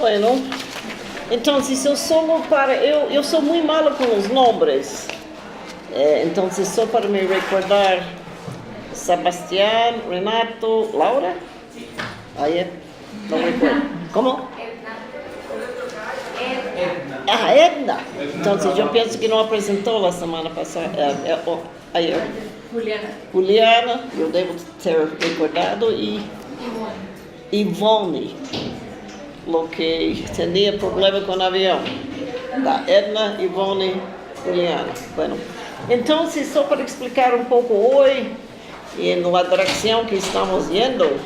Bueno, entonces eu sou muito malo com os nomes. Então, só para me recordar, Sebastián, Renato, Laura? Aí, não recuerdo. Como? Edna. Então, eu penso que não apresentou a semana passada. Ayer. Juliana, eu devo ter recordado, e Ivone, lo que tinha problema com o avião. Da Edna, Ivone, Juliana. Bueno, então, só para explicar um pouco hoje, na direção que estamos indo,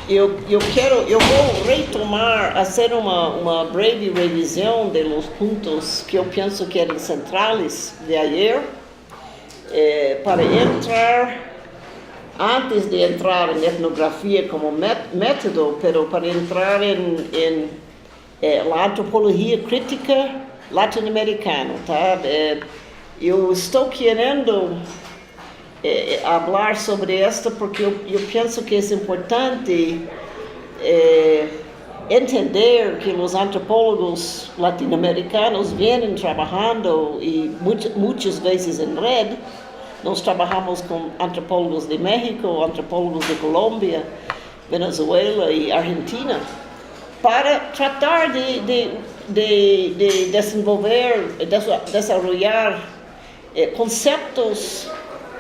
eu vou retomar, fazer uma breve revisão dos pontos que eu penso que eram centrais de ayer, para entrar, antes de entrar em etnografia como método, pero para entrar em a antropologia crítica latino-americana, tá? Eu estou querendo falar sobre esta porque eu penso que é importante entender que os antropólogos latino-americanos vêm trabalhando, e muitas vezes em rede. Nós trabalhamos com antropólogos de México, antropólogos de Colômbia, Venezuela e Argentina, para tratar de desenvolver, desarrollar conceitos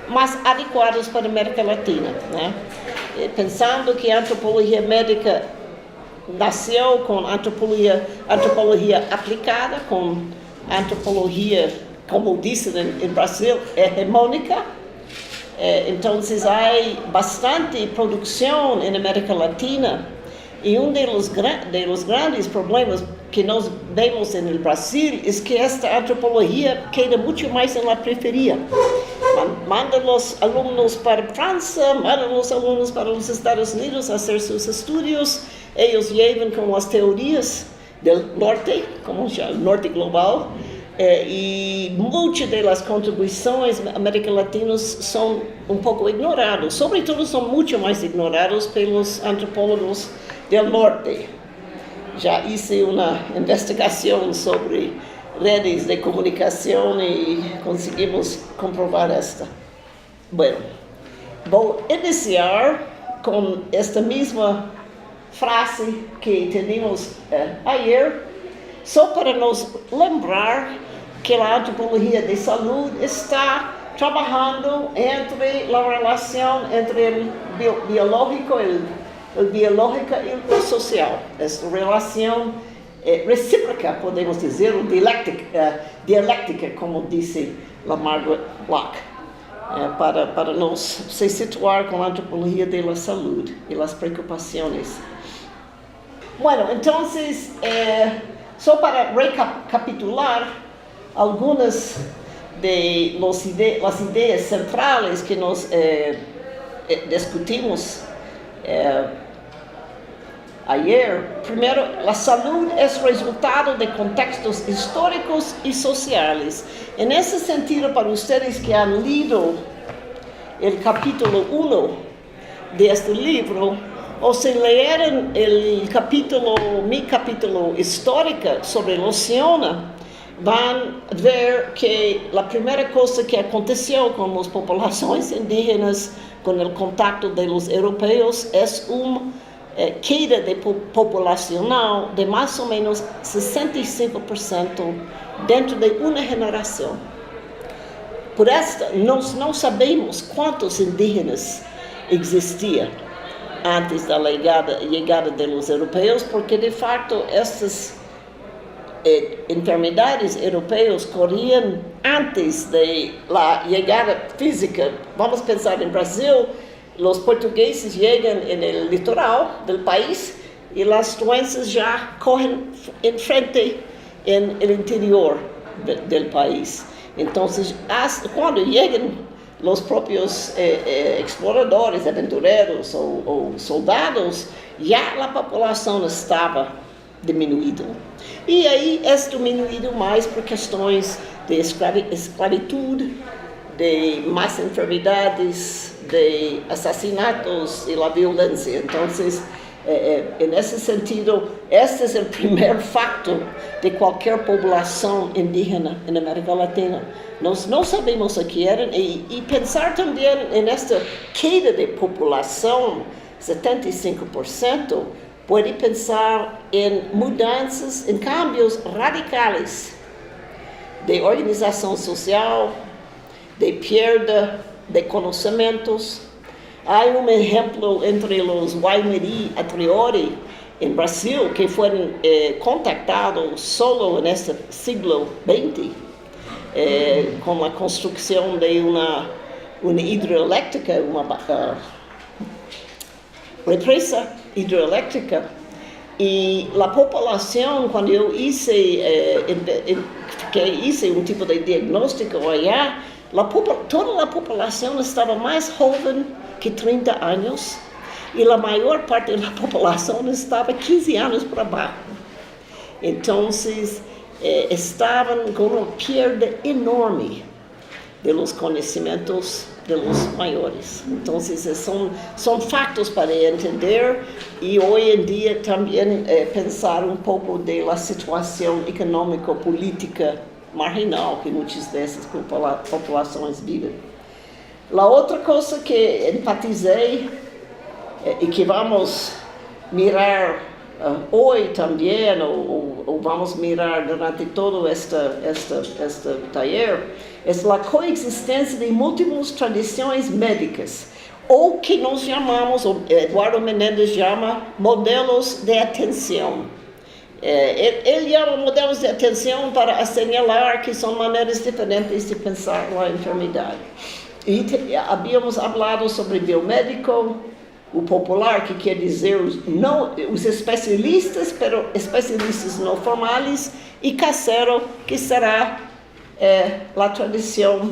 mais adequados para a América Latina, né? Pensando que a antropologia médica nasceu com antropologia aplicada, com antropologia, como dizem em Brasil, hegemônica. Então, há bastante produção na América Latina, e dos grandes problemas que nós vemos no Brasil é que esta antropologia queda muito mais na periferia. Manda os alunos para a França, manda os alunos para os Estados Unidos a fazer seus estudos. Eles levam com as teorias do norte, como se chama, norte global, e muitas das contribuições americanas latinas são um pouco ignoradas. Sobretudo, são muito mais ignorados pelos antropólogos do norte. Já hice uma investigação sobre redes de comunicação e conseguimos comprovar esta. Bueno, vou iniciar com esta mesma frase que tínhamos ayer, só para nos lembrar que a antropologia de saúde está trabalhando entre a relação entre o biológico e o social. Esta relação recíproca, podemos dizer, ou dialética, como disse Margaret Lock, para nos se situar com a antropologia da saúde e as preocupações. Bueno, então, só para recapitular algumas das ideias centrais que nós discutimos ayer. Primeiro, a saúde é resultado de contextos históricos e sociais. E nesse sentido, para vocês que han lido o capítulo 1 deste livro, ou se lerem mi capítulo histórico sobre Luciana, vão ver que a primeira coisa que aconteceu com as populações indígenas, com o contato dos europeus, é queda de populacional de mais ou menos 65% dentro de uma geração. Por esta, nós não sabemos quantos indígenas existiam antes da chegada dos europeus, porque de fato essas enfermidades europeias corriam antes da chegada física. Vamos pensar em Brasil. Os portugueses chegam no litoral do país e as doenças já correm em frente no interior do país. Então, quando chegam os próprios exploradores, aventureiros ou soldados, já a população estava diminuída. E aí é diminuído mais por questões de escravitude, de mais enfermidades, de assassinatos e a violência. Então, En ese sentido, este es el primer facto de cualquier población indígena en América Latina. Nós não sabemos o que eram, e pensar também em esta queda de população, 75%, pode pensar em mudanças, em cambios radicais de organização social, de perda de conhecimentos. Há exemplo entre os Guaimiri Atriori em Brasil que foram contactados solo neste siglo XX, com a construção de uma hidroelétrica, uma represa hidroelétrica, e a população, quando eu hice tipo de diagnóstico allá, toda a população estava mais jovem que 30 anos, e a maior parte da população estava 15 anos para baixo. Então, estavam com uma perda enorme dos conhecimentos dos maiores. Então, são fatos para entender, e hoje em dia também pensar um pouco da situação econômico-política marginal que muitas vezes as populações vivem. A outra coisa que enfatizei e que vamos mirar hoje também, ou vamos mirar durante todo este taller, é a coexistência de múltiplas tradições médicas, ou que nós chamamos, Eduardo Menendez chama, modelos de atenção. Ele chama modelos de atenção para assinalar que são maneiras diferentes de pensar a enfermidade. E havíamos falado sobre biomédico, o popular, que quer dizer os especialistas, pero especialistas não formais, e caseiro, que será a tradição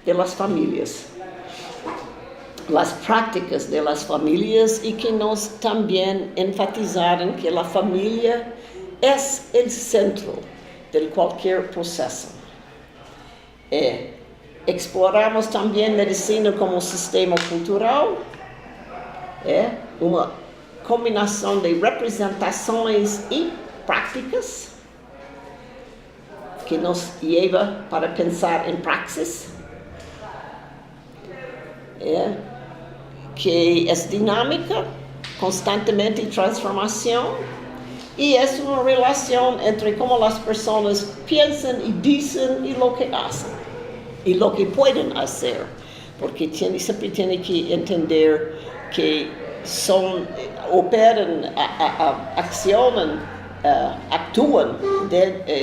das famílias, as práticas das famílias, e que nós também enfatizaram que a família é o centro de qualquer processo. Exploramos também medicina como sistema cultural, uma combinação de representações e práticas que nos leva para pensar em praxis, que é dinâmica, constantemente em transformação, e é uma relação entre como as pessoas pensam e dizem e o que fazem, e o que podem fazer, porque sempre tem que entender que operam, accionam, actuam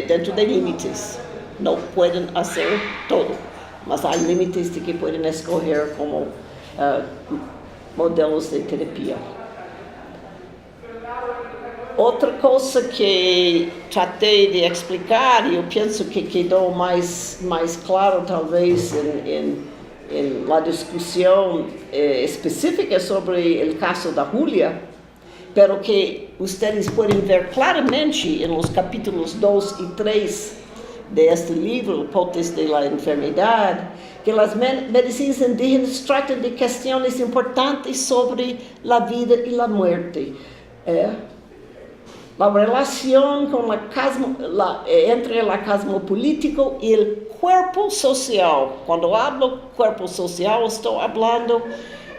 dentro de limites. Não podem fazer tudo, mas há limites de que podem escolher como modelos de terapia. Outra coisa que tratei de explicar, e eu penso que quedou mais claro talvez na discussão específica sobre o caso da Júlia, pero que vocês podem ver claramente nos capítulos 2 e 3 deste livro, Potes de la Enfermidade, que as medicinas indígenas tratam de questões importantes sobre a vida e a morte. A relação com entre o cosmopolítico e o corpo social. Quando hablo corpo social, estou falando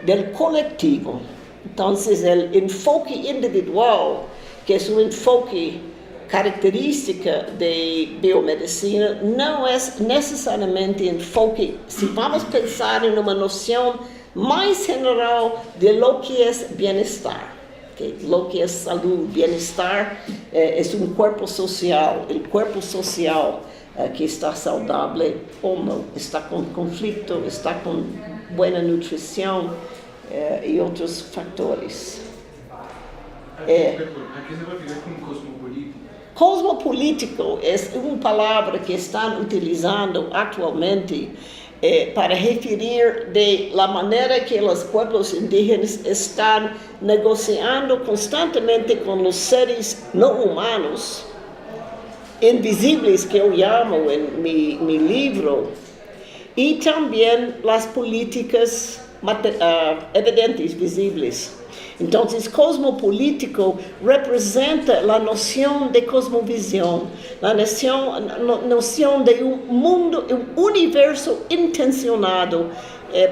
do coletivo. Então, o enfoque individual, que é um enfoque característica de biomedicina, não é necessariamente enfoque, se vamos pensar em uma noção mais general de lo que é bem-estar. Lo que é saúde, bem-estar, é um corpo social. O corpo social que está saudável ou não, está com conflito, está com boa nutrição e outros fatores. Aqui você vai ficar com cosmopolítico? Cosmopolítico é uma palavra que estão utilizando atualmente para referir da maneira que os povos indígenas estão negociando constantemente com os seres não humanos, invisíveis, que eu chamo em meu livro, e também as políticas evidentes, visíveis, Então, cosmopolítico representa a noção de cosmovisão, a noção de mundo, universo intencionado.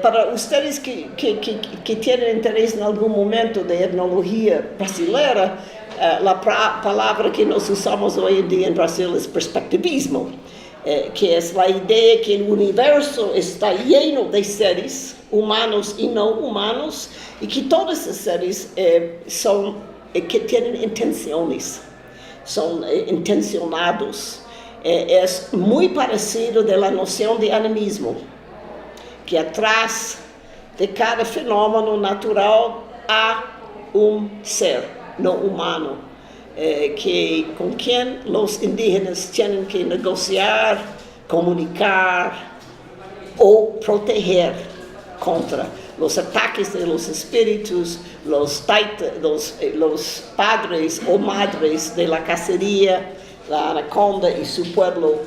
Para vocês que têm interesse em algum momento de etnologia brasileira, a palavra que nós usamos hoje em dia em Brasil é perspectivismo, que é a ideia que o universo está lleno de seres humanos e não humanos, e que todos esses seres que têm intenções, são intencionados. É muito parecido da noção de animismo, que atrás de cada fenômeno natural há ser não humano, com quem os indígenas têm que negociar, comunicar ou proteger contra os ataques de los espíritus, los padres ou madres de la cacería, la anaconda e su pueblo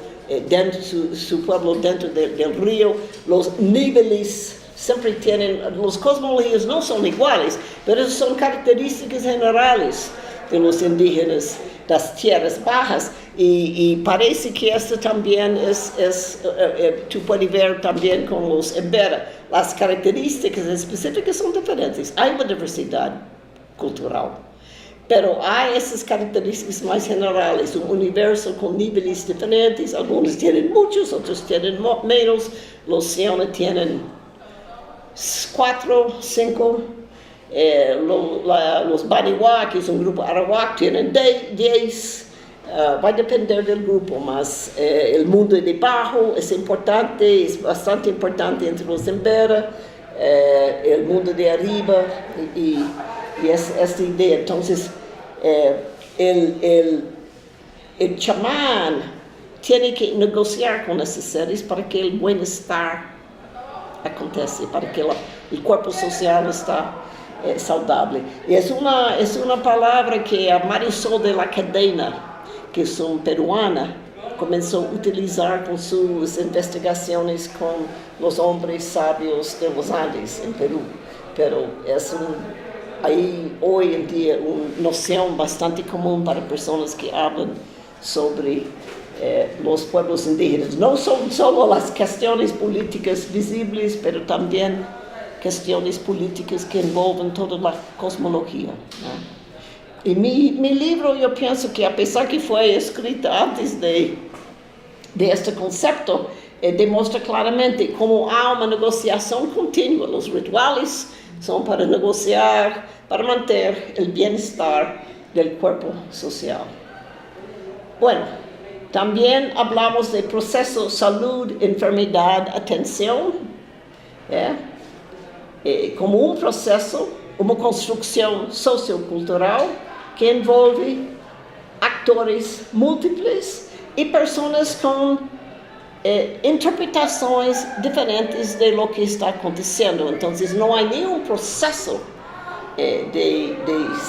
dentro del río, los níveis sempre tienen, los cosmologías no son iguales, pero son características generales de los indígenas das tierras bajas, y parece que esto también tú puedes ver también con los Embera, las características específicas son diferentes, hay una diversidad cultural, pero hay esas características más generales, un universo con niveles diferentes, algunos tienen muchos, otros tienen menos, los Siona tienen 4, 5, los Baniwá, que es un grupo arawak, tienen 10, vai depender del grupo, mas el mundo de barro es importante, es bastante importante entre los Embera, el mundo de arriba, y esta idea. Entonces, el chamán tiene que negociar con esos seres para que el bienestar acontece, para que o corpo social está saudável. E é uma palavra que a Marisol de la Cadena, que é uma peruana, começou a utilizar com suas investigações com os homens sábios de los Andes, em Peru. Pero aí, hoje em dia, uma noção bastante comum para pessoas que falam sobre los pueblos indígenas. No son solo las cuestiones políticas visibles, pero también cuestiones políticas que envolven toda la cosmología, ¿no? Y mi libro, yo pienso que a pesar que fue escrito antes de este concepto, demuestra claramente cómo hay una negociación continua. Los rituales son para negociar, para mantener el bienestar del cuerpo social. Bueno, también hablamos de proceso salud, enfermedad, atención, como un proceso, una construcción sociocultural que envolve actores múltiples y personas con interpretações diferentes de lo que está acontecendo. Entonces, no hay nenhum proceso de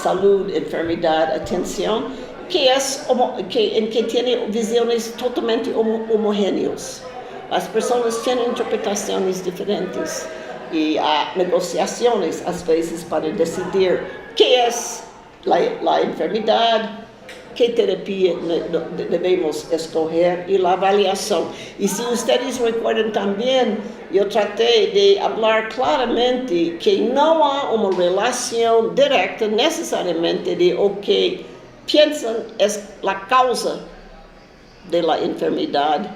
salud, enfermedad, atención, en que tiene visiones totalmente homogéneas. As pessoas têm interpretações diferentes e há negociações, às vezes, para decidir que é a enfermidade, que terapia devemos escolher e a avaliação. E se vocês recordam também, eu tratei de falar claramente que não há uma relação direta necessariamente de o que piensan es la causa de la enfermedad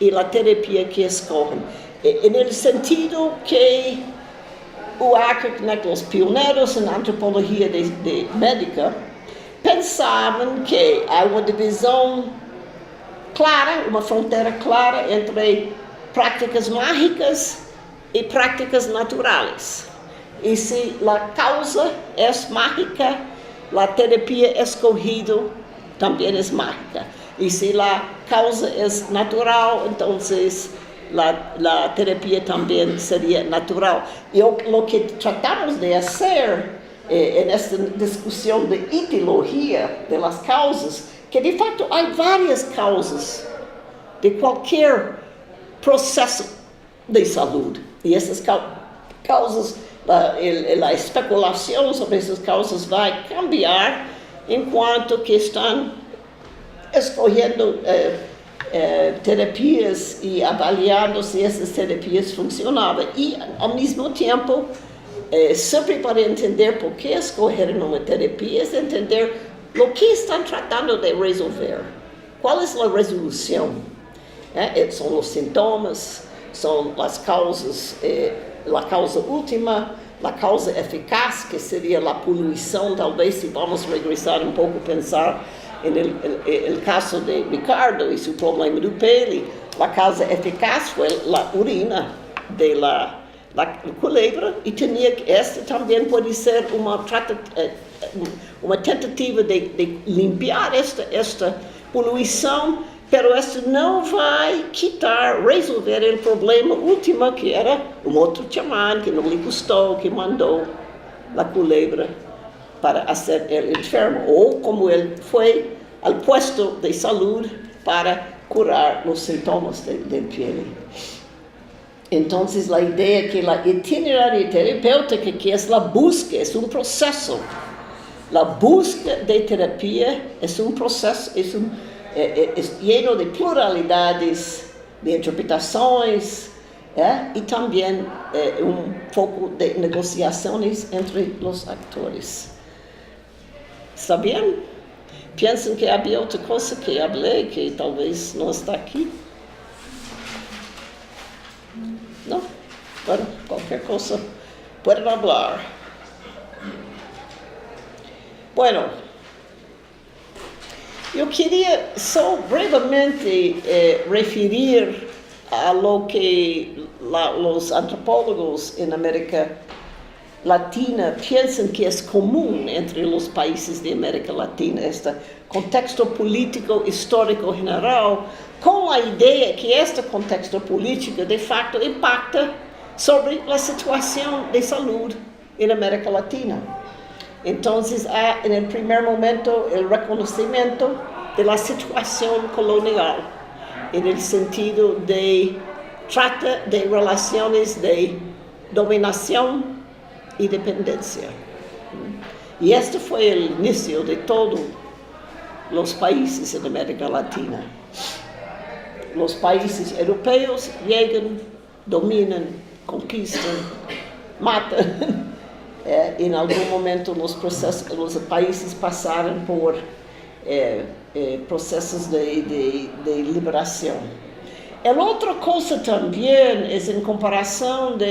y la terapia que escogen. En el sentido que los pioneros en antropología de médica pensaban que hay una división clara, una frontera clara entre prácticas mágicas y prácticas naturales. Y si la causa es mágica, la terapia escogida también es mágica. Y si la causa es natural, entonces la terapia también sería natural. Y lo que tratamos de hacer en esta discusión de etiología de las causas, que de facto hay varias causas de cualquier proceso de salud. Y esas causas a especulação sobre essas causas vai cambiar enquanto que estão escolhendo terapias e avaliando se essas terapias funcionavam. E, ao mesmo tempo, sempre para entender por que escolheram uma terapia, é entender o que estão tratando de resolver. Qual é a resolução? São os sintomas, são as causas, a causa última, a causa eficaz, que seria a poluição. Talvez, se vamos regressar um pouco, pensar no caso de Ricardo e seu problema do pele, a causa eficaz foi a urina da culebra, e esta também pode ser uma tentativa de limpar esta poluição, pero esta não vai resolver o problema último, que era um outro chamán que não lhe custou, que mandou a culebra para ser ele enfermo, ou como ele foi ao posto de saúde para curar os sintomas da pele. Então, a ideia é que a itinerária terapêutica, que é a busca, é um processo. A busca de terapia é um processo, é lleno de pluralidades, de interpretações, e também um pouco de negociações entre os atores. Está bem? Pensam que havia outra coisa que falei, que talvez não está aqui? Não? Bueno, qualquer coisa, podem falar. Bueno, eu queria só brevemente referir a lo que os antropólogos na América Latina pensam que é comum entre os países da América Latina, este contexto político histórico general, com a ideia que este contexto político de fato impacta sobre a situação de saúde na América Latina. Então, há, no primeiro momento, o reconhecimento da situação colonial, no sentido de trata de relações de dominação e dependência. E este foi o início de todos os países da América Latina. Os países europeus chegam, dominam, conquistam, matam. Em algum momento, os países passaram por processos de liberação. A outra coisa também é em comparação do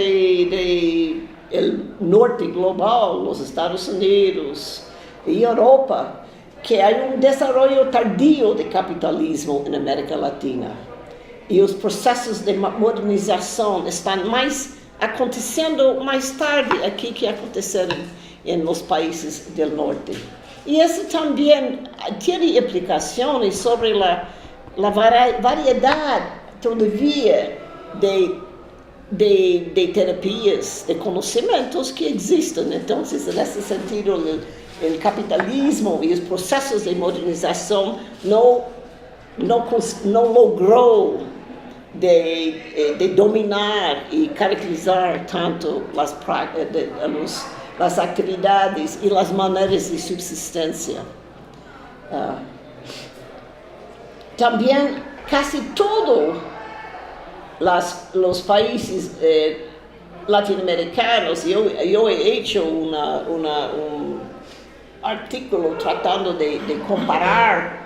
norte global, os Estados Unidos e Europa, que há desenvolvimento tardio de capitalismo na América Latina. E os processos de modernização estão acontecendo mais tarde aqui que aconteceram nos países do norte. E isso também tem implicações sobre a variedade, todavia, de terapias, de conhecimentos que existem. Então, nesse sentido, o capitalismo e os processos de modernização não logrou de dominar e caracterizar tanto as atividades e as maneiras de subsistência. Também, quase todos os países latino-americanos, eu he hecho um artículo tratando de comparar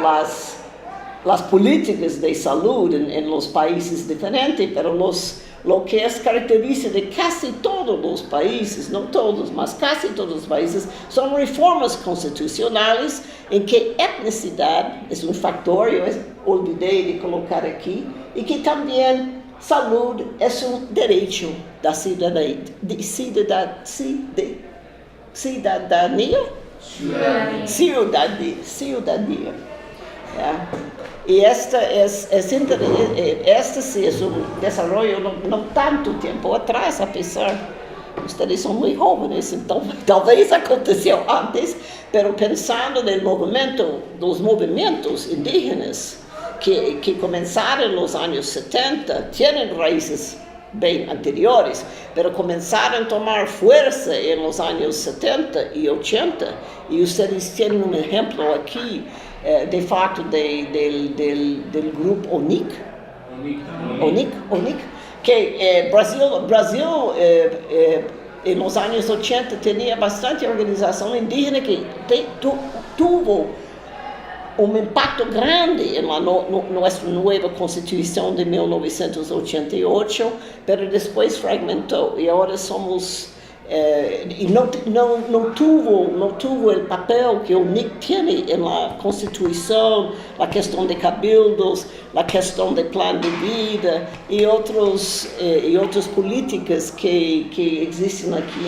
as políticas de saúde em los países diferentes, pero lo que é característica de casi todos os países, não todos, mas casi todos os países, são reformas constitucionais em que etnicidade é um fator, eu olvidei de colocar aqui, e que também saúde é um direito da cidadania. Cidadania. E este sim é um desenvolvimento não tanto tempo atrás, apesar vocês são muito jovens, então talvez aconteceu antes, mas pensando dos movimentos indígenas que começaram nos anos 70, têm raízes bem anteriores, mas começaram a tomar força nos anos 70 e 80, e vocês têm um exemplo aqui, de fato, do grupo ONIC, que Brasil nos anos 80 tinha bastante organização indígena que tuvo um impacto grande na nossa nova Constituição de 1988, mas depois fragmentou e agora somos e não tuvo o papel que o NIC tem na Constituição, a questão de cabildos, a questão de plano de vida e outras políticas que existem aqui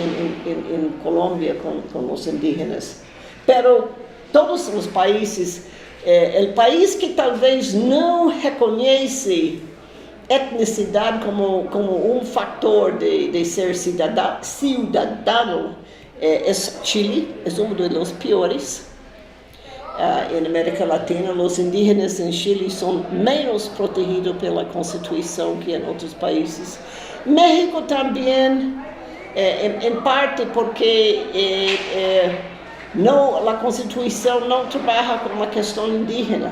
em Colômbia com os indígenas. Pero todos os países, o país que talvez não reconhece etnicidade como um fator de ser cidadão é Chile, é um dos piores. Em América Latina, os indígenas em Chile são menos protegidos pela Constituição que em outros países. México também, em parte porque a Constituição não trabalha com a questão indígena,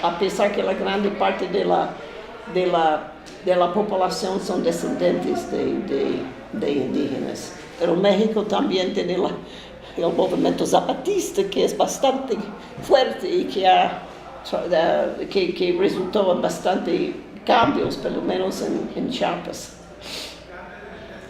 apesar que a grande parte da população são descendentes de indígenas. Pero México também tem o movimento zapatista, que é bastante forte e que resultou em bastante cambios, pelo menos em Chiapas.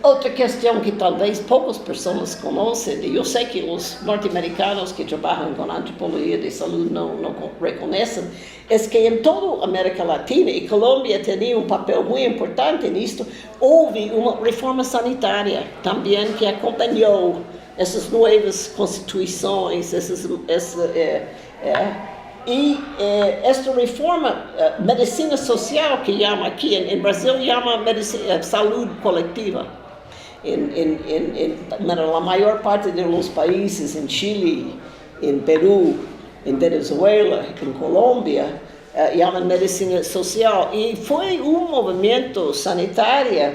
Outra questão que talvez poucas pessoas conhecem, e eu sei que os norte-americanos que trabalham com antropologia de saúde não reconhecem, é que em toda a América Latina, e Colômbia tinha um papel muito importante nisto, houve uma reforma sanitária também que acompanhou essas novas constituições, esta reforma, medicina social, que chama aqui, em Brasil, chama saúde coletiva. Na maior parte dos países, em Chile, em Peru, em Venezuela, em Colômbia, chama medicina social. E foi um movimento sanitário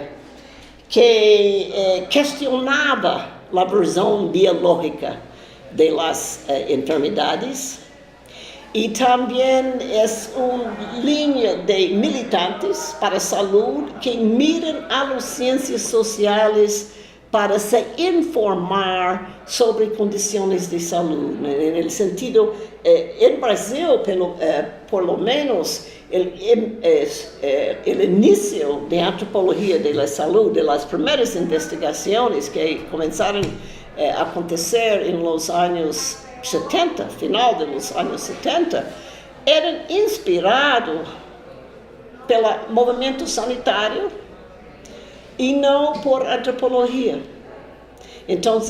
que questionava a visão biológica das enfermidades. E também é uma linha de militantes para a saúde que miram as ciências sociais para se informar sobre condições de saúde. No sentido, em Brasil, por lo menos, o início da antropologia da saúde, das primeiras investigações que começaram a acontecer nos anos 70, final dos anos 70, eram inspirados pelo movimento sanitário e não por antropologia. Então,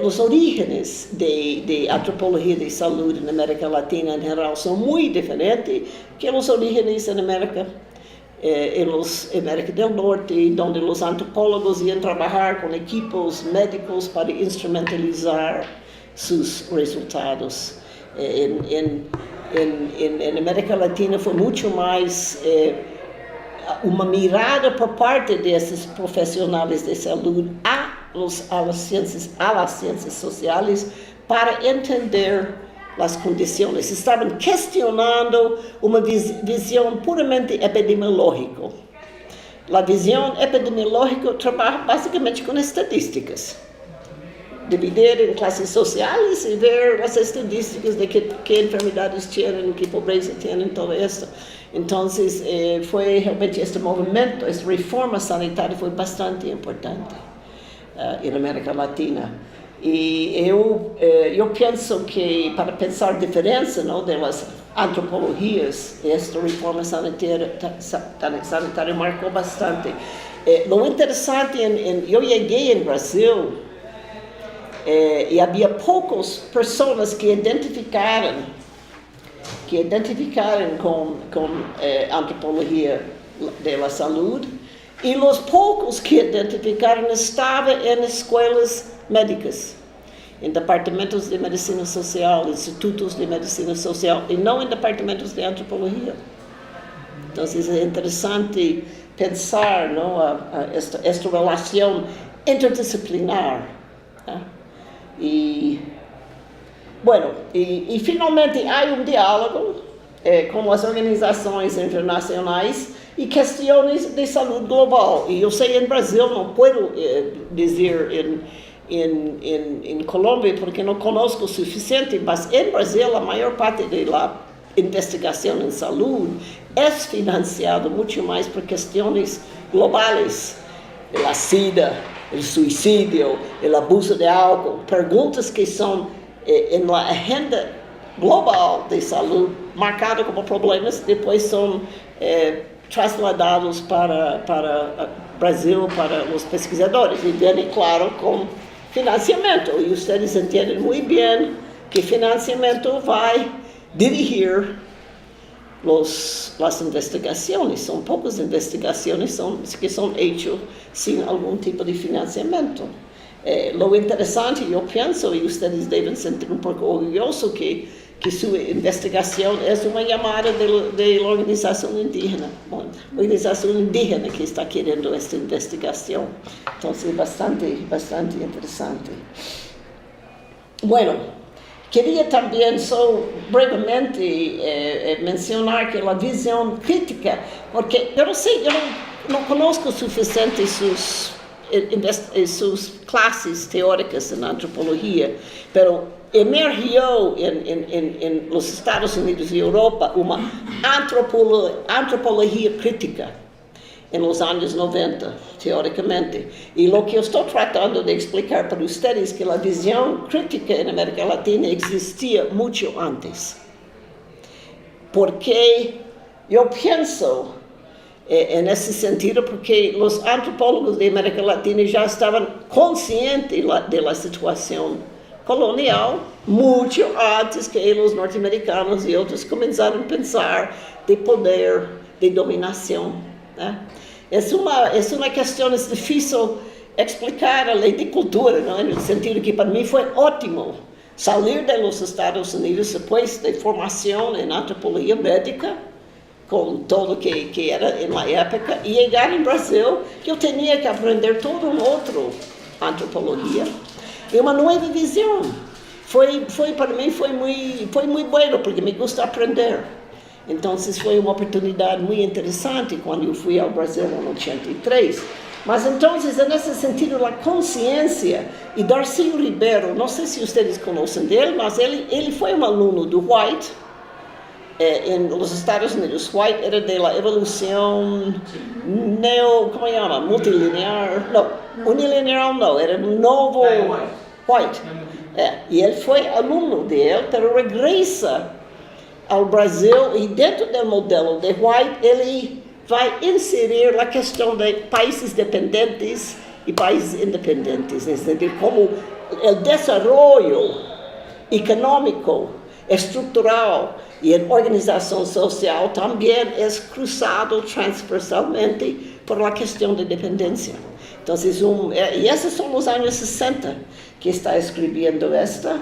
os orígenes de antropologia de saúde na América Latina em geral são muito diferentes que os orígenes na América do Norte, onde os antropólogos iam trabalhar com equipos médicos para instrumentalizar seus resultados. Na América Latina foi muito mais uma mirada por parte desses profissionais de saúde às ciências sociais para entender as condições. Estavam questionando uma visão puramente epidemiológica. A visão epidemiológica trabalha basicamente com estatísticas. Dividir em classes sociais e ver as estatísticas de que enfermidades tinham, que pobreza tinham, tudo isso. Então, foi realmente este movimento, esta reforma sanitária foi bastante importante na América Latina. E eu penso que, para pensar a diferença das antropologias, esta reforma sanitária marcou bastante. O interessante, eu cheguei no Brasil, e havia poucas pessoas que identificaram com antropologia da saúde, e os poucos que identificaram estavam em escolas médicas, em departamentos de medicina social, institutos de medicina social, e não em departamentos de antropologia. Então, é interessante pensar, não, esta relação interdisciplinar. Né? E finalmente há um diálogo com as organizações internacionais e questões de saúde global. E eu sei, em Brasil, não posso dizer em Colômbia, porque não conosco o suficiente, mas em Brasil, a maior parte da investigação em saúde é financiada muito mais por questões globais. A SIDA, o suicídio, o abuso de álcool, perguntas que são na agenda global de saúde, marcadas como problemas, depois são trasladados para o Brasil, para os pesquisadores, e vem, claro, com financiamento. E vocês entendem muito bem que financiamento vai dirigir as investigações. São poucas investigações que são feitas sem algum tipo de financiamento. Lo interessante, eu penso, e vocês devem sentir um pouco orgulhosos que sua investigação é uma chamada da organização indígena, que está querendo esta investigação. Então, é bastante interessante. Queria também só brevemente mencionar que a visão crítica, porque eu não conheço o suficiente suas classes teóricas na antropologia, mas emergiu nos Estados Unidos e Europa uma antropologia crítica nos anos 90, teoricamente. E o que eu estou tratando de explicar para vocês é que a visão crítica na América Latina existia muito antes. Porque eu penso, nesse sentido, porque os antropólogos da América Latina já estavam conscientes da situação colonial, muito antes que os norte-americanos e outros começaram a pensar de poder, de dominação. Né? É uma questão difícil explicar a lei de cultura, não é? No sentido que para mim foi ótimo sair dos Estados Unidos depois da formação em antropologia médica, com tudo que era na época, e chegar em Brasil, que eu tinha que aprender toda uma outra antropologia, e uma nova visão. Para mim foi muito bom, porque me gusta aprender. Então, foi uma oportunidade muito interessante quando eu fui ao Brasil em 83. Mas, então, é nesse sentido, a consciência, e Darcy Ribeiro, não sei se vocês conhecem dele, mas ele foi um aluno do White, nos Estados Unidos. White era da evolução multilinear, não, unilinear não, era novo White. E ele foi aluno dele, mas regressa ao Brasil, e dentro do modelo de White, ele vai inserir a questão de países dependentes e países independentes, como o desenvolvimento econômico, estrutural e a organização social também é cruzado transversalmente por a questão de dependência. Então, e esses são os anos 60 que está escrevendo esta.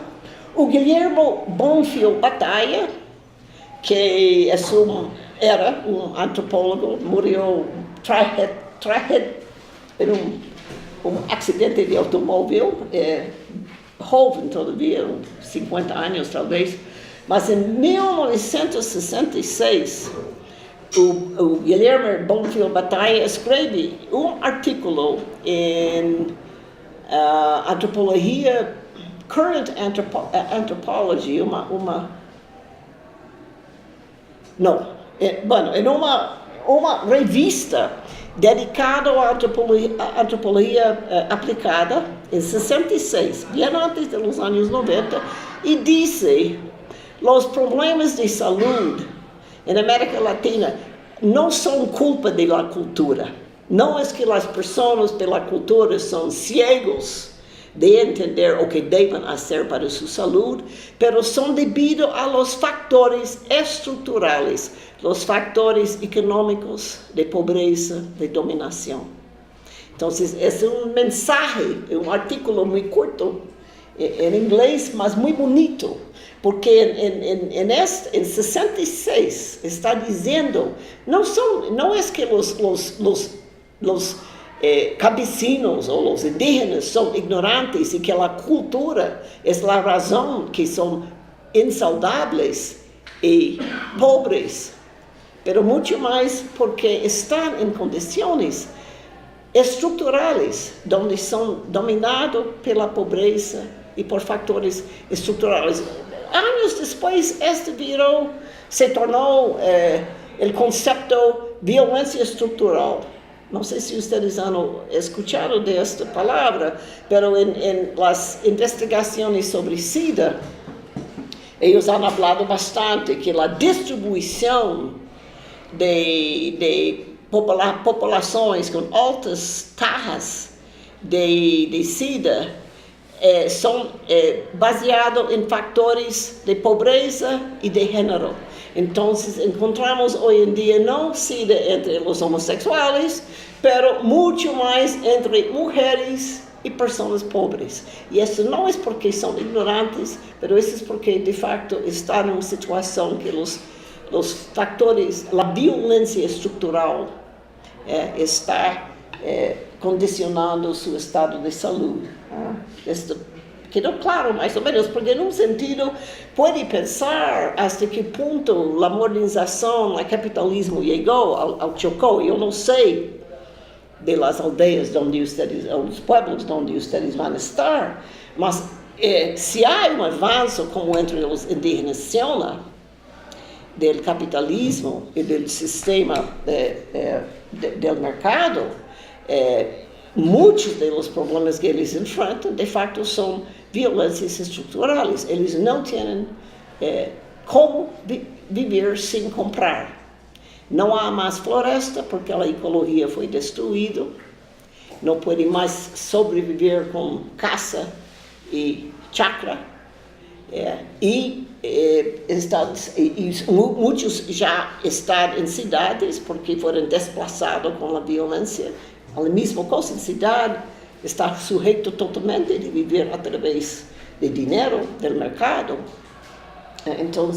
O Guilherme Bonfil Batalha, que era um antropólogo, morreu em um acidente de automóvel, jovem todavia, 50 anos talvez, mas em 1966, o Guilherme Bonfil Batalha escreve um artículo em antropologia, current anthropology, em uma revista dedicada à antropologia aplicada, em 66, bem antes dos anos 90, e disse: os problemas de saúde na América Latina não são culpa da cultura. Não é que as pessoas pela cultura são cegos de entender o que devem fazer para sua saúde, mas são devido a los factores estruturais, los factores econômicos de pobreza, de dominação. Então, é um mensagem, um artículo muito curto, em inglês, mas muito bonito, porque em 66 está dizendo, não é que os campesinos ou os indígenas são ignorantes e que a cultura é a razão que são insaudáveis e pobres, pero muito mais porque estão em condições estruturais, onde são dominados pela pobreza e por fatores estruturais. Anos depois, se tornou o conceito violência estrutural. Não sei se vocês han escuchado desta palavra, pero em las investigações sobre SIDA, eles han hablado bastante que a distribuição de populações com altas taxas de SIDA são baseados em fatores de pobreza e de gênero. Então, encontramos hoje em dia não SIDA entre os homossexuais, pero muito mais entre mulheres e pessoas pobres. E isso não é porque são ignorantes, mas isso é porque, de fato, estão em uma situação que os fatores, a violência estrutural está condicionando seu estado de saúde. Isto quedou claro, mais ou menos, porque, num sentido, pode pensar até que ponto a modernização, o capitalismo chegou ao Chocó. Eu não sei das aldeias onde vocês, dos pueblos onde vocês vão estar, mas se há um avanço como entre os indígenas Siona, do capitalismo e do sistema do mercado, muitos dos problemas que eles enfrentam, de fato, são violências estruturais. Eles não têm como viver sem comprar. Não há mais floresta, porque a ecologia foi destruída. Não pode mais sobreviver com caça e chacra. Muitos já estão em cidades, porque foram desplaçados com a violência. A mesma coisa em cidade, está sujeito totalmente de viver através de dinheiro, do mercado. Então,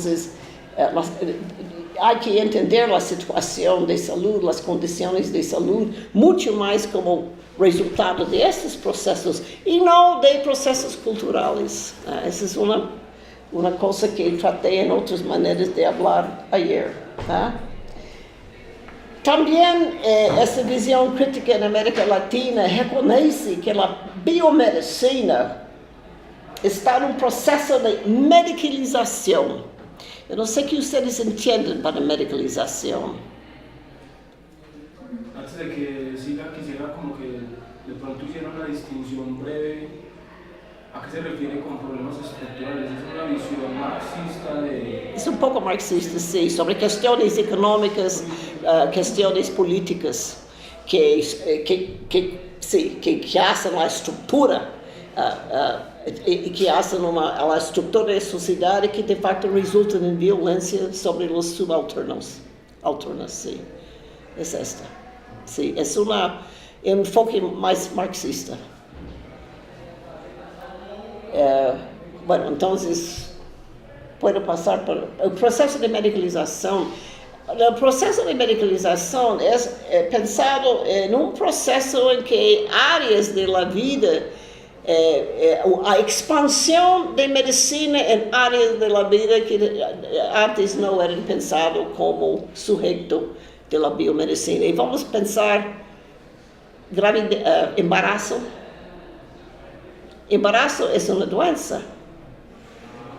há que entender a situação de saúde, as condições de saúde, muito mais como resultado desses processos e não de processos culturais. Essa é uma coisa que eu tratei em outras maneiras de falar ayer. Também essa visão crítica na América Latina reconhece que a biomedicina está num processo de medicalização. Eu não sei o que vocês entendem para medicalização. Antes de que siga, quisiera como que de pronto hiciera una distinción breve. ¿A qué se refiere con problemas estructurales? ¿Es una visión marxista de...? É um pouco marxista, sim, sobre questões econômicas, questões políticas, que hacen a estrutura, e que hacen a estrutura da sociedade que, de facto, resulta em violência sobre os subalternos. Sim, é esta. Sim, é um enfoque mais marxista. Bueno, então, puedo passar por o processo de medicalização. O processo de medicalização é pensado em um processo em que áreas da vida, a expansão da medicina em áreas da vida que antes não eram pensadas como sujeito da biomedicina. E vamos pensar embaraço. Embaraço é uma doença?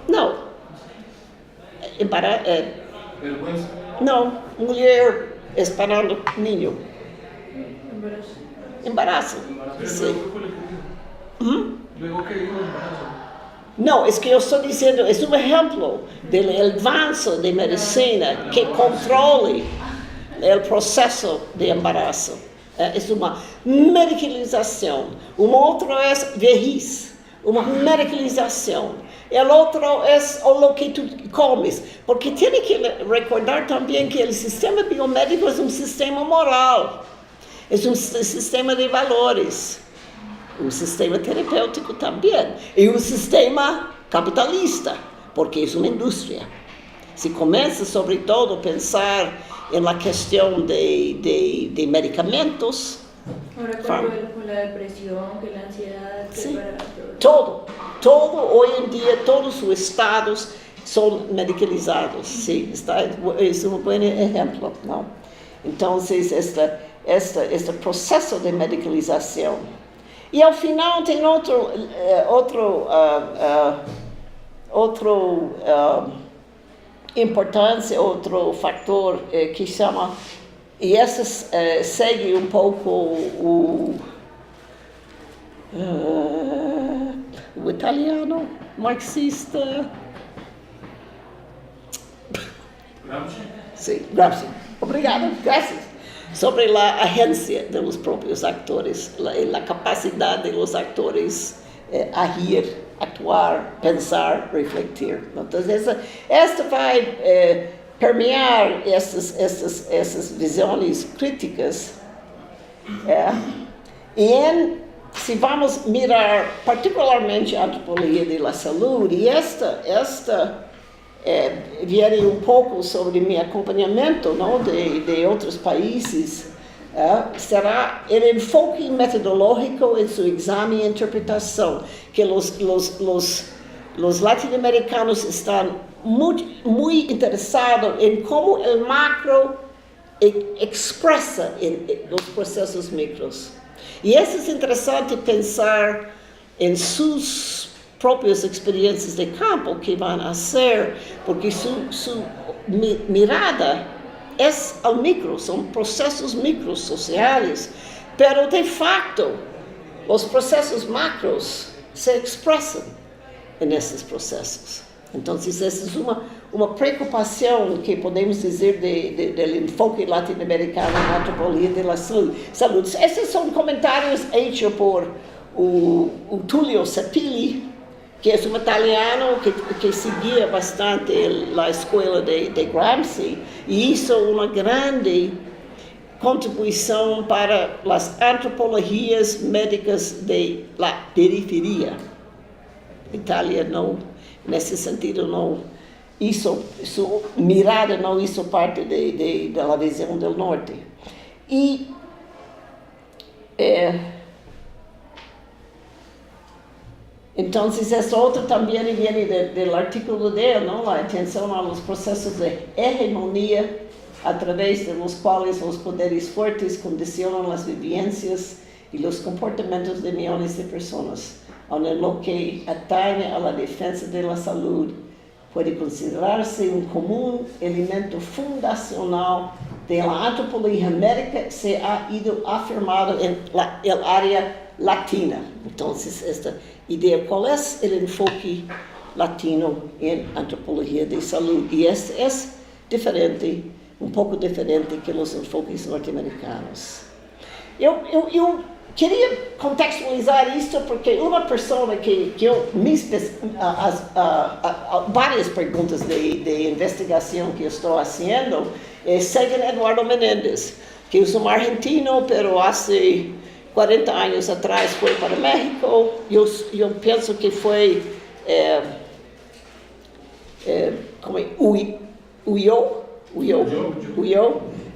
Não. Vergüenza. Não. Mulher esperando ninho. Embaraço. Sim. Luego que dijo embarazo. Não, é que eu estou dizendo, é um exemplo do avanço da medicina que controle o processo de embaraço. É uma medicalização. Uma outra é velhice, uma medicalização. E o outro é o que tu comes. Porque tem que recordar também que o sistema biomédico é um sistema moral. É um sistema de valores. Um sistema terapêutico também. E um sistema capitalista. porque é uma indústria. Se começa, sobretudo, a pensar na questão de medicamentos. Ahora con la depresión, que la ansiedad, que Sí. para todo. Todo, hoje em dia, todos os estados são medicalizados. Sim, é um bom exemplo, não? Então, este processo de medicalização. E ao final tem outro importância, outro fator que chama, e esse segue um pouco o italiano marxista. Gramsci. Sim, Gramsci. Obrigada, graças. Sobre a agência dos próprios atores, a capacidade dos atores agir, actuar, pensar, refletir. Então, esta vai permear essas visões críticas. Se vamos mirar particularmente a antropologia da saúde, e esta vier um pouco sobre meu acompanhamento, não, de outros países, será o enfoque metodológico em seu exame e interpretação, que os latino-americanos estão muito interessados em como o macro expressa os processos micros. E isso é interessante pensar em suas próprias experiências de campo que vão a ser, porque sua mirada é ao micro, são processos micros sociais, pero de facto os processos macros se expressam nesses processos. Então, essa é uma preocupação que podemos dizer do enfoque latino-americano na antropologia da saúde. Esses são comentários feitos por o Tullio Cepili, que é um italiano que seguia bastante a escola de Gramsci, e isso é uma grande contribuição para as antropologias médicas da periferia. Itália não, nesse sentido, não, sua mirada não hizo parte da visão do norte. E então, essa outra também vem do artigo dele, não? A atenção aos processos de hegemonia, através dos quais os poderes fortes condicionam as vivências e os comportamentos de milhões de pessoas, onde lo que atañe a la defensa de la salud pode considerar-se um comum elemento fundacional da antropologia médica que se ha ido afirmado na área latina. Então, esta ideia, qual é o enfoque latino em antropologia de saúde? E este é diferente, um pouco diferente que os enfoques norte-americanos. Eu queria contextualizar isso porque uma pessoa que eu várias perguntas de investigação que eu estou fazendo seguem Eduardo Menéndez, que é um argentino, pero há 40 anos atrás foi para México. Eu penso que foi huyó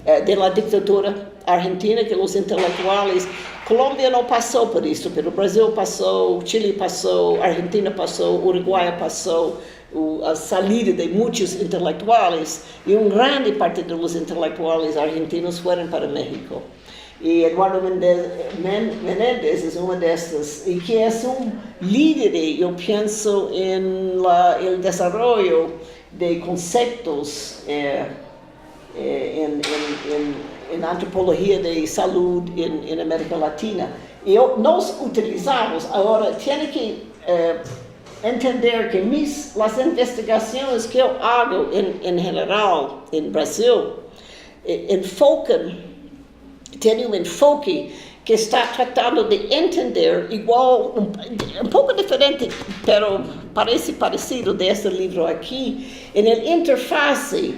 da ditadura argentina, que os intelectuais. Colômbia não passou por isso, pero o Brasil passou, Chile passou, Argentina passou, Uruguai passou, a saída de muitos intelectuais, e uma grande parte dos intelectuais argentinos foram para México. E Eduardo Menéndez é uma dessas, e que é um líder, eu penso, no desenvolvimento de conceitos em antropologia de saúde em América Latina. E nós utilizamos, agora, tem que entender que as investigações que eu hago em geral, em Brasil, tem um enfoque que está tratando de entender, igual, um pouco diferente, pero parece parecido desse livro aqui, em a interface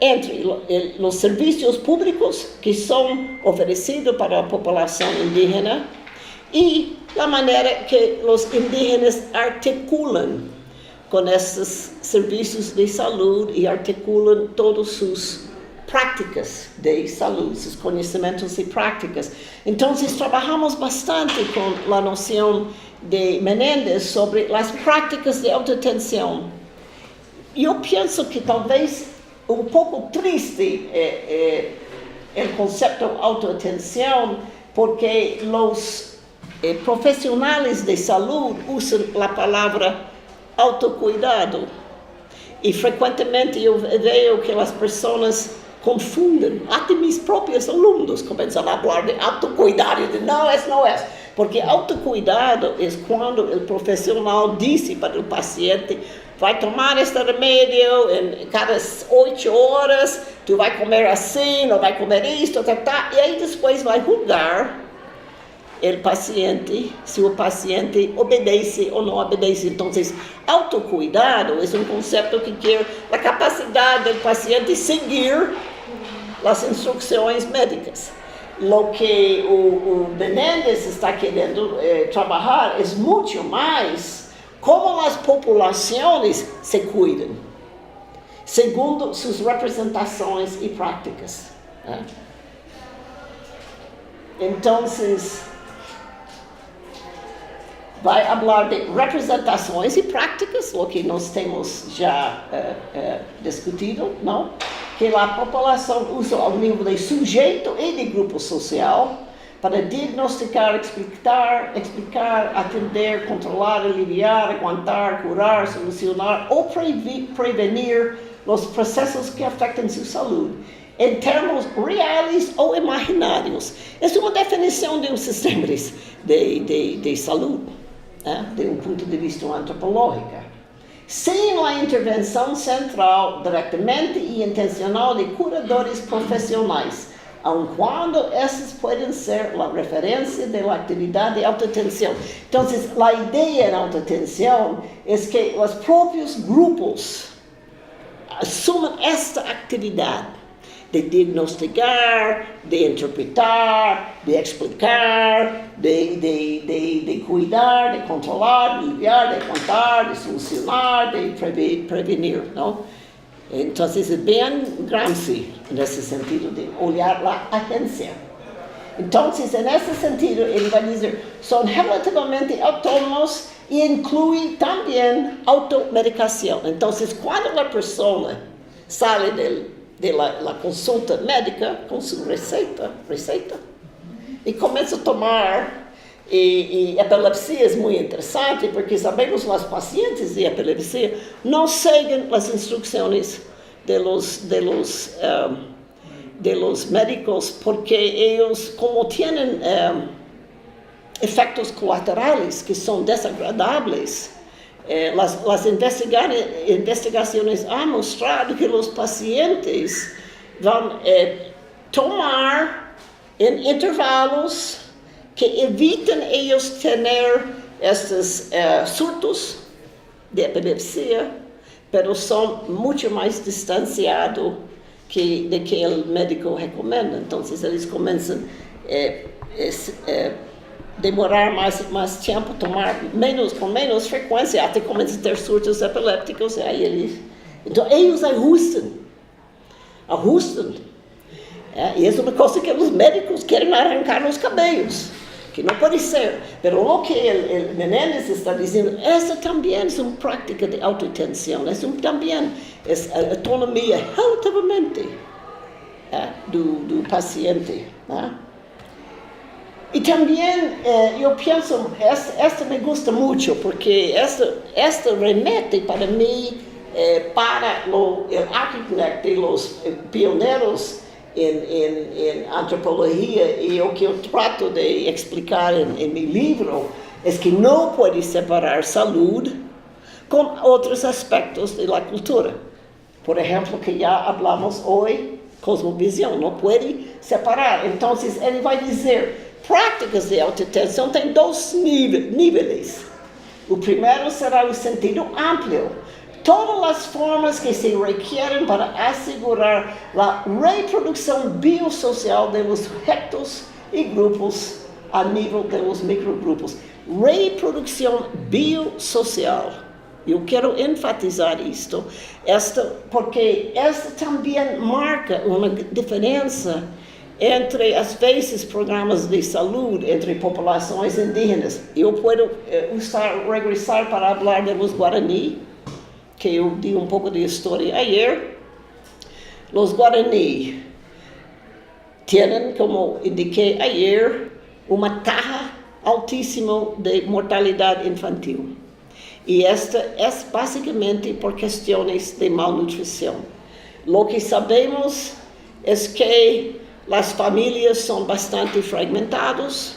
entre os serviços públicos que são oferecidos para a população indígena e a maneira que os indígenas articulam com esses serviços de saúde e articulam todas suas práticas de saúde, seus conhecimentos e práticas. Então, trabalhamos bastante com a noção de Menendez sobre as práticas de autoatenção. Eu penso que talvez um pouco triste o conceito de autoatenção, porque os profissionais de saúde usam a palavra autocuidado. E frequentemente eu vejo que as pessoas confundem, até meus próprios alunos começam a falar de autocuidado, e dizem, não, isso não é. Porque autocuidado é quando o profissional diz para o paciente, vai tomar este remédio em cada 8 horas, tu vai comer assim, não vai comer isto, e aí depois vai julgar o paciente, se o paciente obedece ou não obedece. Então, autocuidado é um conceito que quer a capacidade do paciente seguir as instruções médicas. O que o Menendez está querendo trabalhar é muito mais como as populações se cuidam, segundo suas representações e práticas. Então, vai falar de representações e práticas, o que nós temos já discutido, não? Que a população usa ao nível de sujeito e de grupo social para diagnosticar, explicar, atender, controlar, aliviar, aguentar, curar, solucionar ou prevenir os processos que afetam sua saúde, em termos reais ou imaginários. Essa é uma definição de um sistema de saúde, de um ponto de vista antropológico. Sem a intervenção central, diretamente e intencional de curadores profissionais, aun quando esses podem ser a referência da atividade de autoatenção. Então, a ideia da autoatenção é que os próprios grupos assumem esta atividade de diagnosticar, de interpretar, de explicar, de cuidar, de controlar, de aliviar, de contar, de solucionar, de prevenir, não? Então, é bem Gramsci, nesse sentido de olhar a agência. Então, nesse sentido, ele vai dizer, são relativamente autônomos e inclui também automedicação. Então, quando a pessoa sai da consulta médica com sua receita, e começa a tomar, e epilepsia é muito interessante, porque sabemos que os pacientes de epilepsia não seguem as instruções de los médicos, porque eles, como têm efeitos colaterais que são desagradáveis, as investigações han mostrado que os pacientes vão tomar em intervalos que evitam eles ter esses surtos de epilepsia, mas são muito mais distanciados do que o médico recomenda. Então, eles começam a demorar mais tempo, tomar com menos frequência, até começam a ter surtos epilépticos. Então, eles ajustam. E essa é uma coisa que os médicos querem arrancar nos cabelos, que não pode ser. Mas o que o Menendez está dizendo, essa também é uma prática de autoatenção, essa também é a autonomia relativamente do paciente. E também, eu penso, esta me gusta muito, porque esta remete para mim para o arquiteto de los pioneiros em antropologia, e o que eu trato de explicar em meu livro é que não pode separar saúde com outros aspectos da cultura. Por exemplo, que já falamos hoje, cosmovisão, não pode separar. Então, ele vai dizer, práticas de autoatenção têm 2 níveis. O primeiro será o sentido amplo. Todas as formas que se requerem para assegurar a reprodução biosocial dos retos e grupos a nível dos microgrupos. Reprodução biosocial. Eu quero enfatizar isto, porque esta também marca uma diferença entre, às vezes, programas de saúde entre populações indígenas. Eu posso regressar para falar dos Guarani, que eu di um pouco de história ayer. Os Guarani têm, como indiquei ayer, uma taxa altíssima de mortalidade infantil. E esta é basicamente por questões de malnutrição. O que sabemos é que as famílias são bastante fragmentadas.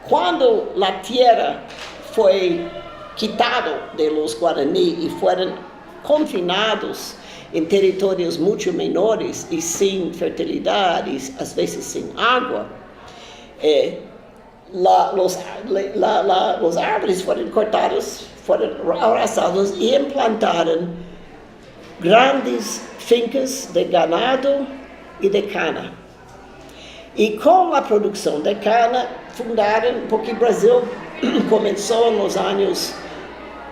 Quando a terra foi quitada de los Guarani e foram confinados em territórios muito menores e sem fertilidade, às vezes sem água, os árvores foram cortados, foram arrasados e implantaram grandes fincas de ganado e de cana. E com a produção de cana, fundaram, porque o Brasil começou nos anos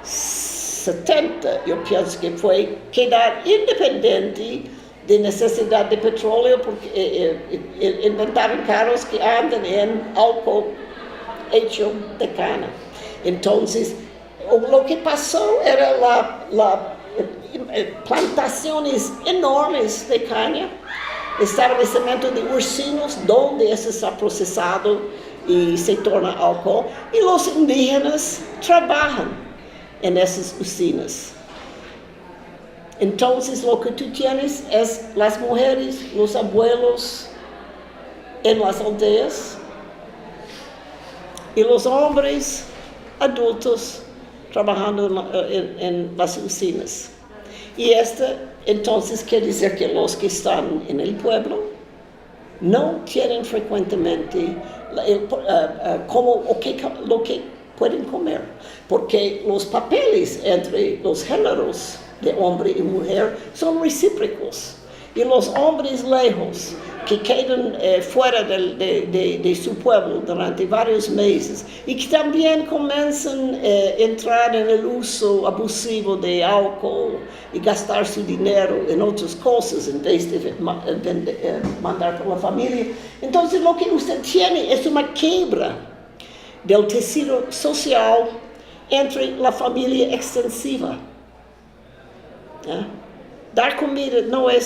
70, eu penso que foi quedar independente de necessidade de petróleo, porque inventaram carros que andam em álcool hecho de cana. Então, o que passou era plantações enormes de cana, estabelecimento de ursinhos, onde isso está processado e se torna álcool, e os indígenas trabalham nessas usinas. Então, o que tu tienes é as mulheres, os abuelos em las aldeias e os homens adultos trabalhando em las usinas. E então, quer dizer que os que estão no pueblo não têm frequentemente como o que podem comer, porque os papéis entre os géneros de homem e mulher são recíprocos. E os homens lejos, que quedam fora de seu pueblo durante vários meses, e que também começam a entrar no uso abusivo de álcool e gastar seu dinheiro em outras coisas, em vez de mandar para a família. Então, o que você tem é uma quebra do tecido social entre a família extensiva. Dar comida não é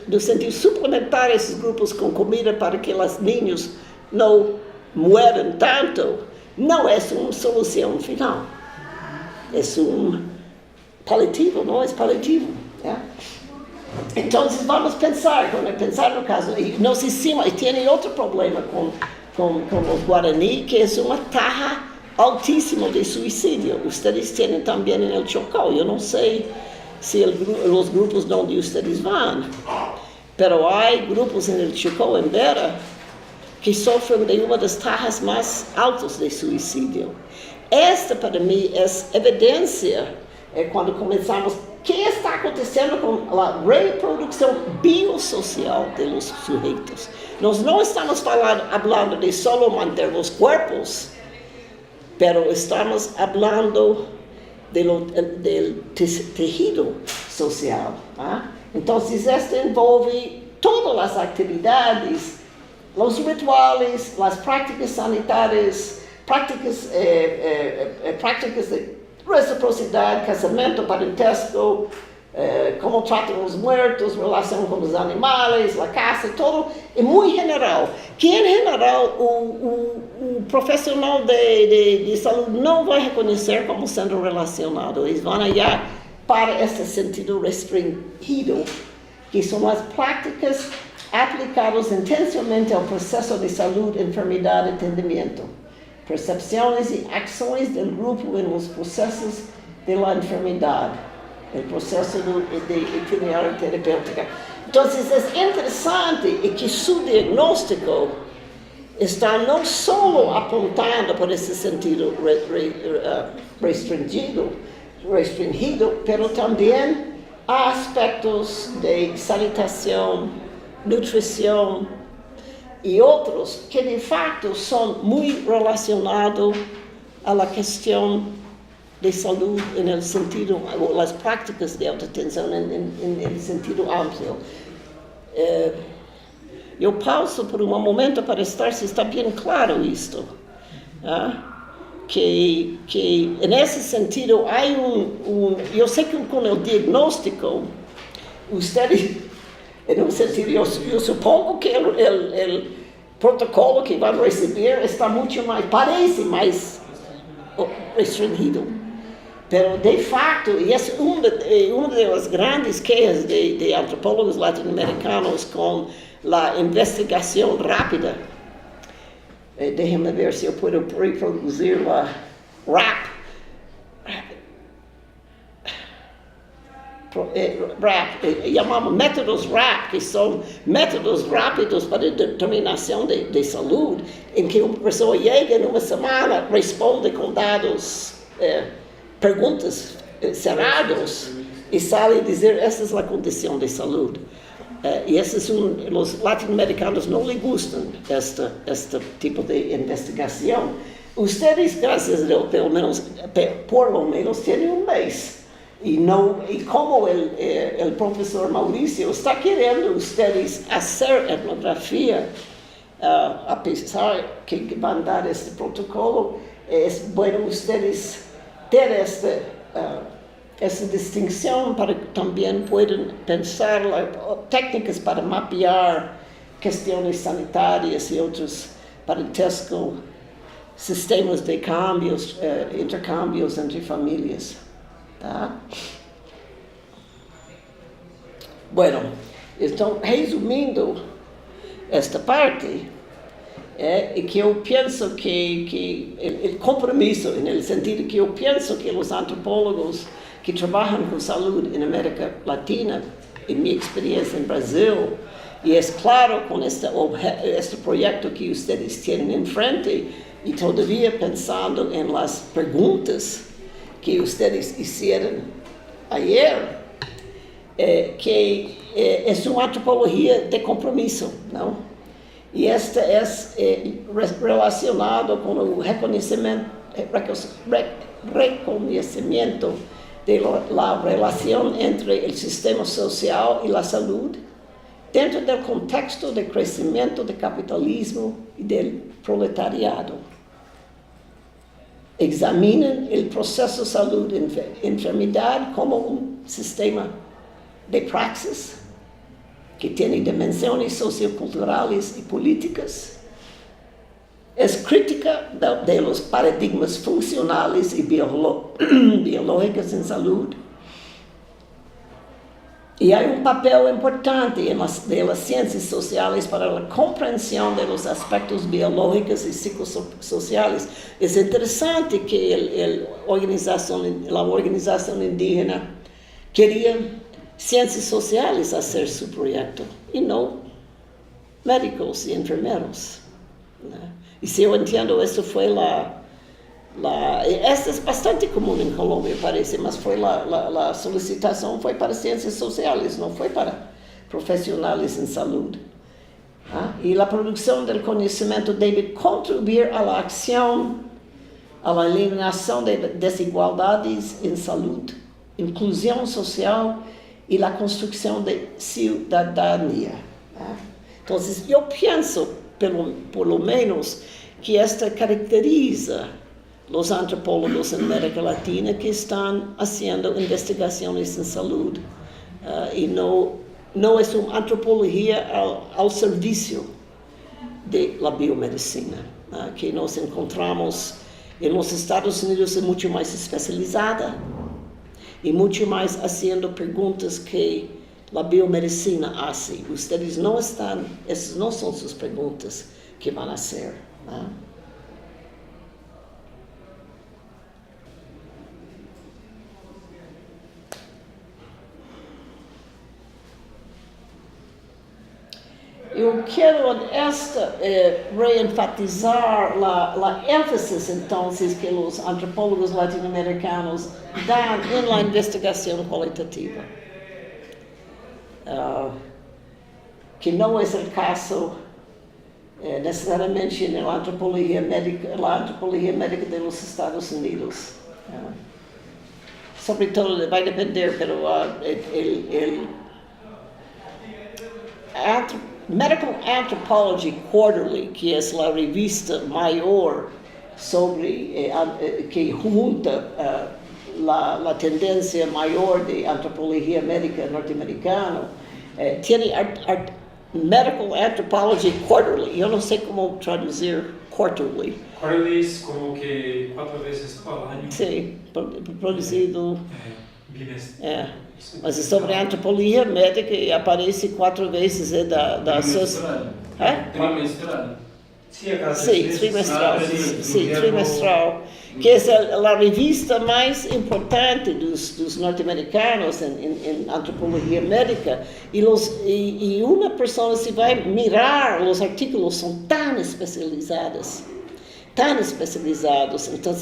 no sentido de suplementar esses grupos com comida para que os ninhos não mueram tanto, não é uma solução final. É um paliativo, não é paliativo. Então, vamos pensar no caso. E nós em cima, e tem outro problema com os Guarani, que é uma taxa altíssima de suicídio. Vocês têm também no Chocó. Eu não sei se os grupos onde vocês vão, pero há grupos no Chocó, em Vera, que sofrem de uma das taxas mais altas de suicídio. Esta, para mim, é evidência, quando começamos, o que está acontecendo com a reprodução biosocial dos sujeitos. Nós não estamos falando de só manter os corpos, pero estamos falando del tejido social. Então, isto envolve todas as atividades, os rituais, as práticas sanitárias, práticas de reciprocidade, casamento, parentesco, como tratam os mortos, relação com os animais, a caça, todo é muito general. Que em geral o profissional de saúde não vai reconhecer como sendo relacionado. Eles vão olhar para esse sentido restringido, que são as práticas aplicadas intencionalmente ao processo de saúde, enfermidade e atendimento. Percepções e ações do grupo nos processos da enfermidade. O processo de itinerário terapêutica. Então, é interessante que seu diagnóstico está não só apontando por esse sentido restringido, mas também há aspectos de sanitação, nutrição e outros que, de fato, são muito relacionados à questão de salud en el sentido, o las prácticas de autoatención en el sentido amplio. Eu pauso por um momento para estar se está bem claro isto. Que nesse sentido há eu sei que com o diagnóstico, ustedes, em um sentido, eu supongo que o protocolo que vão receber está muito mais, parece mais restringido. Pero de facto, e essa é uma das grandes queixas de antropólogos latino-americanos com a investigação rápida. Déjame ver se eu puedo reproduzir a RAP. Chamamos métodos RAP, que são métodos rápidos para determinação de saúde, em que uma pessoa chega numa semana, responde com dados, perguntas cerrados, e sai dizer essa é a condição de saúde. E os latino-americanos não lhe gustam este tipo de investigação. Ustedes, graças a Deus, por lo menos, têm um mês. E como o professor Maurício está querendo ustedes fazer etnografia, apesar que vão dar este protocolo, é bom ustedes ter essa distinção para que também possam pensar técnicas para mapear questões sanitárias e outros parentesco, sistemas de intercâmbios entre famílias. Tá? Bueno, então, resumindo esta parte, que eu penso que o compromisso, no sentido que eu penso que os antropólogos que trabalham com saúde na América Latina, em minha experiência em Brasil, e é claro com este projeto que vocês têm em frente, e todavia pensando em las perguntas que vocês fizeram ayer, que é uma antropologia de compromisso, não? E esta é relacionado com o reconhecimento de la relação entre o sistema social e a saúde, dentro do contexto de crescimento do capitalismo e do proletariado. Examinem o processo de saúde e enfermidade como sistema de praxis que tem dimensões socioculturais e políticas. É crítica de los paradigmas funcionais e biológicos em saúde. E há papel importante das ciências sociais para a compreensão dos aspectos biológicos e psicossociais. É interessante que a organização indígena queria ciências sociais a ser seu projeto, e não médicos e enfermeiros. E se eu entendo, isso foi essa é bastante comum em Colômbia, parece, mas foi a solicitação foi para ciências sociais, não foi para profissionais em saúde. E a produção do conhecimento deve contribuir à ação, à eliminação de desigualdades em saúde, inclusão social e a construção de cidadania. Então, eu penso, por lo menos, que esta caracteriza os antropólogos na América Latina que estão fazendo investigações em saúde. E não é uma antropologia ao serviço da biomedicina, que nós encontramos nos Estados Unidos, é muito mais especializada e muito mais fazendo perguntas que a biomedicina faz. Vocês não estão, essas não são suas perguntas que vão fazer. Eu quero reenfatizar a ênfase, então, que os antropólogos latino-americanos dão na investigação qualitativa. Que não é o caso necessariamente na antropologia médica dos Estados Unidos. sobre todo vai depender, pero Medical Anthropology Quarterly, que é a revista maior sobre que junta a tendência maior de antropologia médica norte-americana, tem Medical Anthropology Quarterly. Eu não sei como traduzir quarterly. Quarterly es como que 4 veces por año. Sim, produzido. Bimestre. Mas é sobre antropologia médica e aparece 4 vezes da Trimestral. Trimestral. Sí, a cada Sim, 6 meses. trimestral. sí, Sim, gobierno- trimestral. Que é a revista mais importante dos norte-americanos em antropologia médica. E uma pessoa, se vai mirar, os artigos são tão especializados, então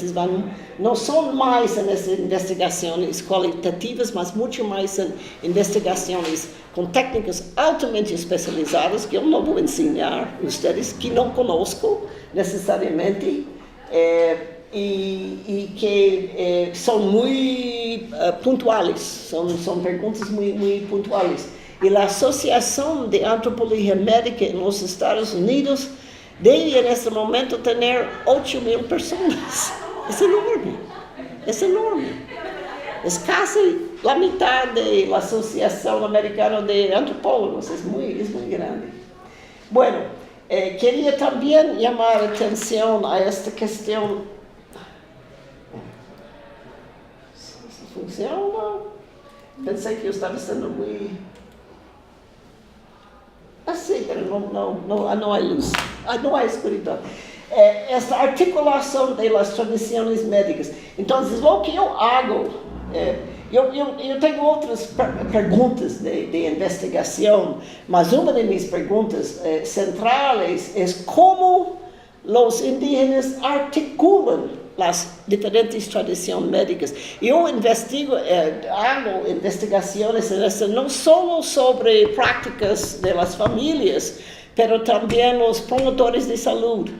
não são mais nessas investigações qualitativas, mas muito mais em investigações com técnicas altamente especializadas, que eu não vou ensinar a vocês, que não conosco necessariamente, e que são muito pontuais, são perguntas muito pontuais. E a Associação de Antropologia Médica nos Estados Unidos deve, nesse momento, ter 8.000 pessoas. É enorme. É enorme. É quase a metade da Associação Americana de Antropólogos. É muito grande. Bueno, queria também chamar a atenção a esta questão. Se funciona? Pensei que eu estava sendo muito... Assim, não há luz, não há escuridão. Essa articulação das tradições médicas. Então, o que eu hago, eu tenho outras perguntas de investigação, mas uma das minhas perguntas centrais é como os indígenas articulam as diferentes tradições médicas. Eu investigo, hago investigações não só sobre práticas das famílias, mas também os promotores de saúde.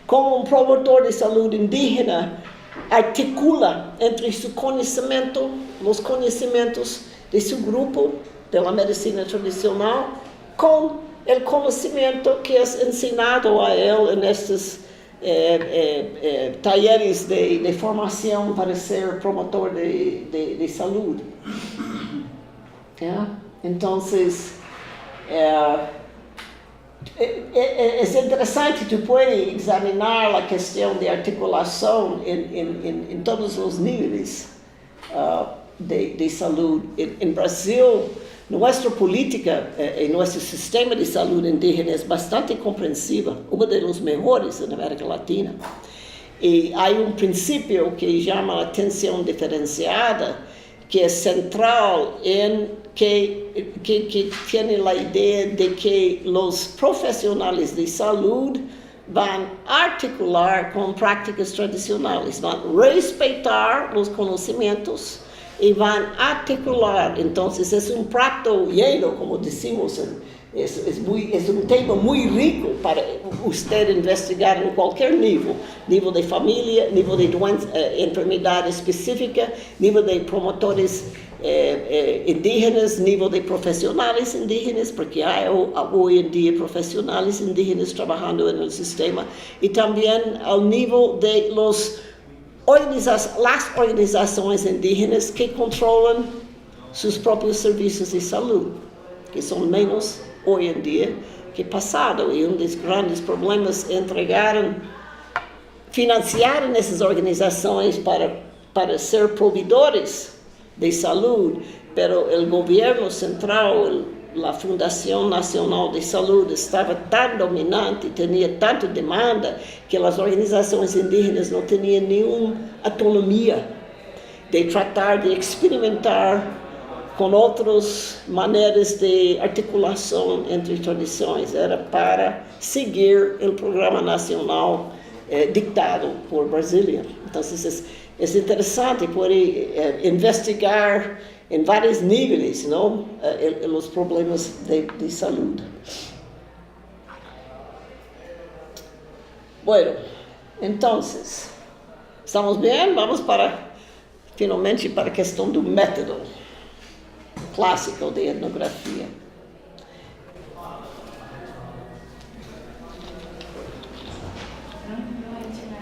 Como promotor de saúde indígena articula entre seu conhecimento, os conhecimentos de seu grupo, da medicina tradicional, com o conhecimento que é ensinado a ele nestes talleres de formação para ser promotor de saúde. Então, é interessante, tu pode examinar a questão de articulação em todos os níveis de saúde. Em Brasil, nossa política e nosso sistema de saúde indígena é bastante compreensiva, uma das melhores na América Latina. E há princípio que chama a atenção diferenciada, que é central que tem a ideia de que os profissionais de saúde vão articular com práticas tradicionais, vão respeitar os conhecimentos e vão articular. Então, é prato lleno, como dizemos, é tema muito rico para você investigar em qualquer nível de família, nível de doença, enfermidade específica, nível de promotores indígenas, nível de profissionais indígenas, porque há hoje em dia profissionais indígenas trabalhando no sistema, e também ao nível de as organizações indígenas que controlam seus próprios serviços de saúde, que são menos hoje em dia que passado. E dos grandes problemas é financiar essas organizações para ser provedores de saúde, pero o governo central, a Fundação Nacional de Saúde, estava tão dominante, tinha tanta demanda, que as organizações indígenas não tinham nenhuma autonomia de tratar, de experimentar com outras maneiras de articulação entre tradições. Era para seguir o programa nacional dictado por Brasília. Então, é interessante poder investigar em vários níveis, não, os problemas de saúde. Bueno, então, estamos bem? Vamos para finalmente para a questão do método clássico de etnografia.